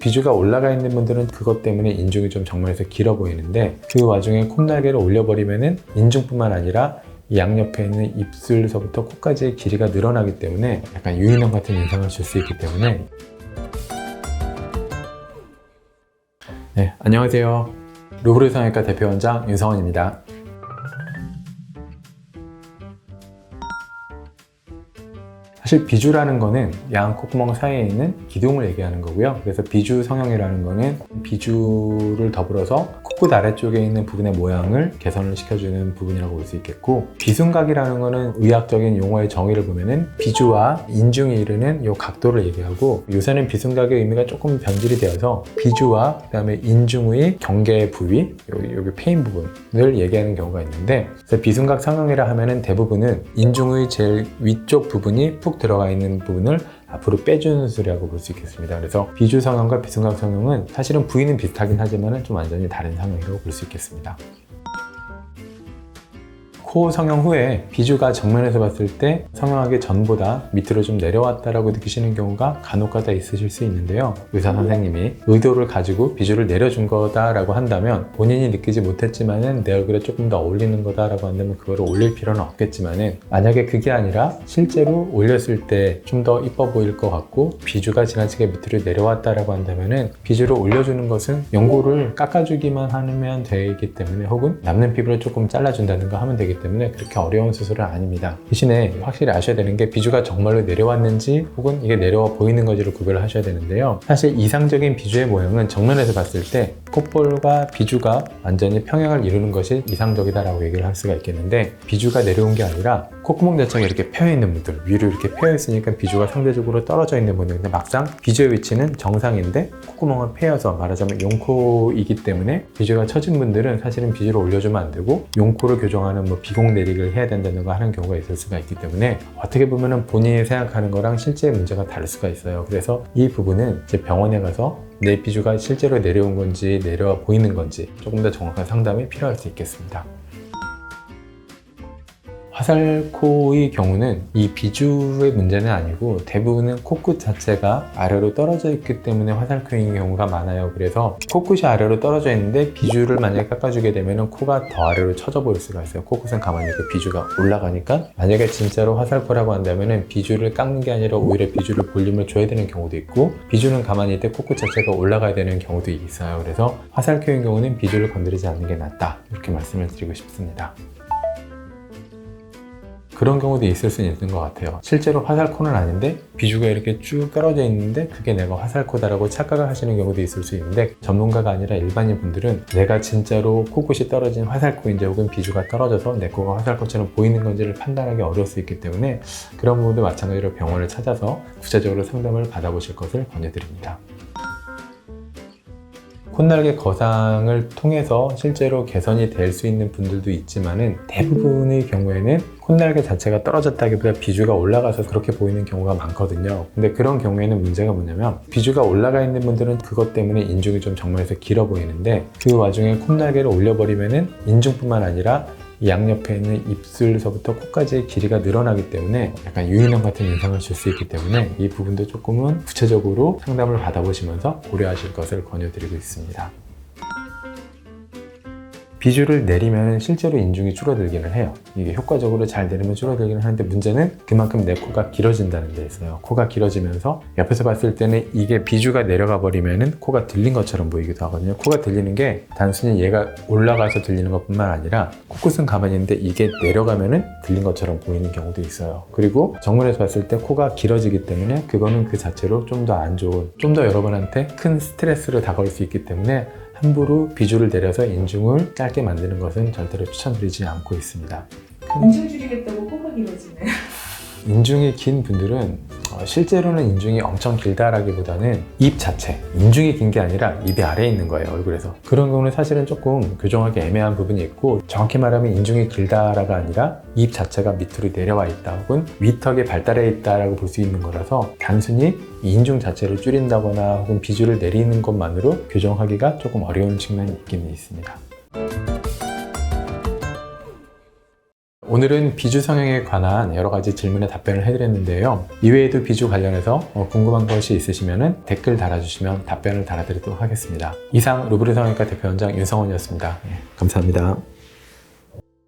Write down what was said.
비주가 올라가 있는 분들은 그것 때문에 인중이 좀 정면에서 길어 보이는데, 그 와중에 콧날개를 올려버리면은 인중뿐만 아니라 이 양옆에 있는 입술서부터 코까지의 길이가 늘어나기 때문에 약간 유인원 같은 인상을 줄 수 있기 때문에. 네, 안녕하세요. 루브르 성형외과 대표원장 윤성원입니다. 사실 비주라는 거는 양 콧구멍 사이에 있는 기둥을 얘기하는 거고요. 그래서 비주 성형이라는 거는 비주를 더불어서 코끝 아래쪽에 있는 부분의 모양을 개선을 시켜주는 부분이라고 볼 수 있겠고, 비순각이라는 거는 의학적인 용어의 정의를 보면은 비주와 인중이 이르는 이 각도를 얘기하고, 요새는 비순각의 의미가 조금 변질이 되어서 비주와 그 다음에 인중의 경계 부위, 여기 페인 부분을 얘기하는 경우가 있는데, 그래서 비순각 성형이라 하면은 대부분은 인중의 제일 위쪽 부분이 푹 들어가 있는 부분을 앞으로 빼주는 수술이라고 볼 수 있겠습니다. 그래서 비주 성형과 비순각 성형은 사실은 부위는 비슷하긴 하지만 좀 완전히 다른 성형이라고 볼 수 있겠습니다. 코 성형 후에 비주가 정면에서 봤을 때 성형하기 전보다 밑으로 좀 내려왔다라고 느끼시는 경우가 간혹가다 있으실 수 있는데요. 의사 선생님이 의도를 가지고 비주를 내려준 거다라고 한다면, 본인이 느끼지 못했지만은 내 얼굴에 조금 더 어울리는 거다라고 한다면 그거를 올릴 필요는 없겠지만은, 만약에 그게 아니라 실제로 올렸을 때 좀 더 이뻐 보일 것 같고 비주가 지나치게 밑으로 내려왔다라고 한다면은 비주를 올려주는 것은 연고를 깎아주기만 하면 되기 때문에, 혹은 남는 피부를 조금 잘라준다든가 하면 되기 때문에 그렇게 어려운 수술은 아닙니다. 대신에 확실히 아셔야 되는 게 비주가 정말로 내려왔는지 혹은 이게 내려와 보이는 건지를 구별을 하셔야 되는데요. 사실 이상적인 비주의 모양은 정면에서 봤을 때 콧볼과 비주가 완전히 평행을 이루는 것이 이상적이다라고 얘기를 할 수가 있겠는데, 비주가 내려온 게 아니라 콧구멍 자체가 이렇게 펴 있는 분들, 위로 이렇게 펴 있으니까 비주가 상대적으로 떨어져 있는 분들, 근데 막상 비주의 위치는 정상인데 콧구멍을 패여서 말하자면 용코이기 때문에 비주가 처진 분들은 사실은 비주를 올려주면 안 되고 용코를 교정하는 비공 내리기를 해야 된다는 거 하는 경우가 있을 수가 있기 때문에, 어떻게 보면은 본인이 생각하는 거랑 실제 문제가 다를 수가 있어요. 그래서 이 부분은 이제 병원에 가서 내 비주가 실제로 내려온 건지 내려와 보이는 건지 조금 더 정확한 상담이 필요할 수 있겠습니다. 화살코의 경우는 이 비주의 문제는 아니고 대부분은 코끝 자체가 아래로 떨어져 있기 때문에 화살코인 경우가 많아요. 그래서 코끝이 아래로 떨어져 있는데 비주를 만약에 깎아주게 되면 코가 더 아래로 처져 보일 수가 있어요. 코끝은 가만히 있고 비주가 올라가니까, 만약에 진짜로 화살코라고 한다면 비주를 깎는 게 아니라 오히려 비주를 볼륨을 줘야 되는 경우도 있고, 비주는 가만히 있을 때 코끝 자체가 올라가야 되는 경우도 있어요. 그래서 화살코인 경우는 비주를 건드리지 않는 게 낫다, 이렇게 말씀을 드리고 싶습니다. 그런 경우도 있을 수는 있는 것 같아요. 실제로 화살코는 아닌데 비주가 이렇게 쭉 떨어져 있는데 그게 내가 화살코다라고 착각을 하시는 경우도 있을 수 있는데, 전문가가 아니라 일반인 분들은 내가 진짜로 코끝이 떨어진 화살코인지 혹은 비주가 떨어져서 내 코가 화살코처럼 보이는 건지를 판단하기 어려울 수 있기 때문에, 그런 부분도 마찬가지로 병원을 찾아서 구체적으로 상담을 받아보실 것을 권유드립니다. 콧날개 거상을 통해서 실제로 개선이 될 수 있는 분들도 있지만은, 대부분의 경우에는 콧날개 자체가 떨어졌다기보다 비주가 올라가서 그렇게 보이는 경우가 많거든요. 근데 그런 경우에는 문제가 뭐냐면, 비주가 올라가 있는 분들은 그것 때문에 인중이 좀 정면에서 길어 보이는데, 그 와중에 콧날개를 올려버리면은 인중뿐만 아니라 이 양옆에 있는 입술서부터 코까지의 길이가 늘어나기 때문에 약간 유인원 같은 인상을 줄 수 있기 때문에, 이 부분도 조금은 구체적으로 상담을 받아보시면서 고려하실 것을 권유드리고 있습니다. 비주를 내리면 실제로 인중이 줄어들기는 해요. 이게 효과적으로 잘 내리면 줄어들기는 하는데, 문제는 그만큼 내 코가 길어진다는 데 있어요. 코가 길어지면서 옆에서 봤을 때는 이게 비주가 내려가 버리면은 코가 들린 것처럼 보이기도 하거든요. 코가 들리는 게 단순히 얘가 올라가서 들리는 것뿐만 아니라 코끝은 가만히 있는데 이게 내려가면은 들린 것처럼 보이는 경우도 있어요. 그리고 정면에서 봤을 때 코가 길어지기 때문에 그거는 그 자체로 좀 더 안 좋은, 좀 더 여러분한테 큰 스트레스를 다가올 수 있기 때문에 함부로 비주를 내려서 인중을 짧게 만드는 것은 절대로 추천드리지 않고 있습니다. 인중 줄이겠다고 코가 길어지네. 인중이 긴 분들은 실제로는 인중이 엄청 길다라기보다는 입 자체, 인중이 긴 게 아니라 입이 아래에 있는 거예요, 얼굴에서. 그런 경우는 사실은 조금 교정하기 애매한 부분이 있고, 정확히 말하면 인중이 길다라가 아니라 입 자체가 밑으로 내려와 있다 혹은 위턱이 발달해 있다라고 볼 수 있는 거라서, 단순히 인중 자체를 줄인다거나 혹은 비주를 내리는 것만으로 교정하기가 조금 어려운 측면이 있기는 있습니다. 오늘은 비주 성형에 관한 여러 가지 질문에 답변을 해드렸는데요. 이외에도 비주 관련해서 궁금한 것이 있으시면 댓글 달아주시면 답변을 달아드리도록 하겠습니다. 이상 루브르 성형외과 대표원장 윤성원이었습니다. 감사합니다.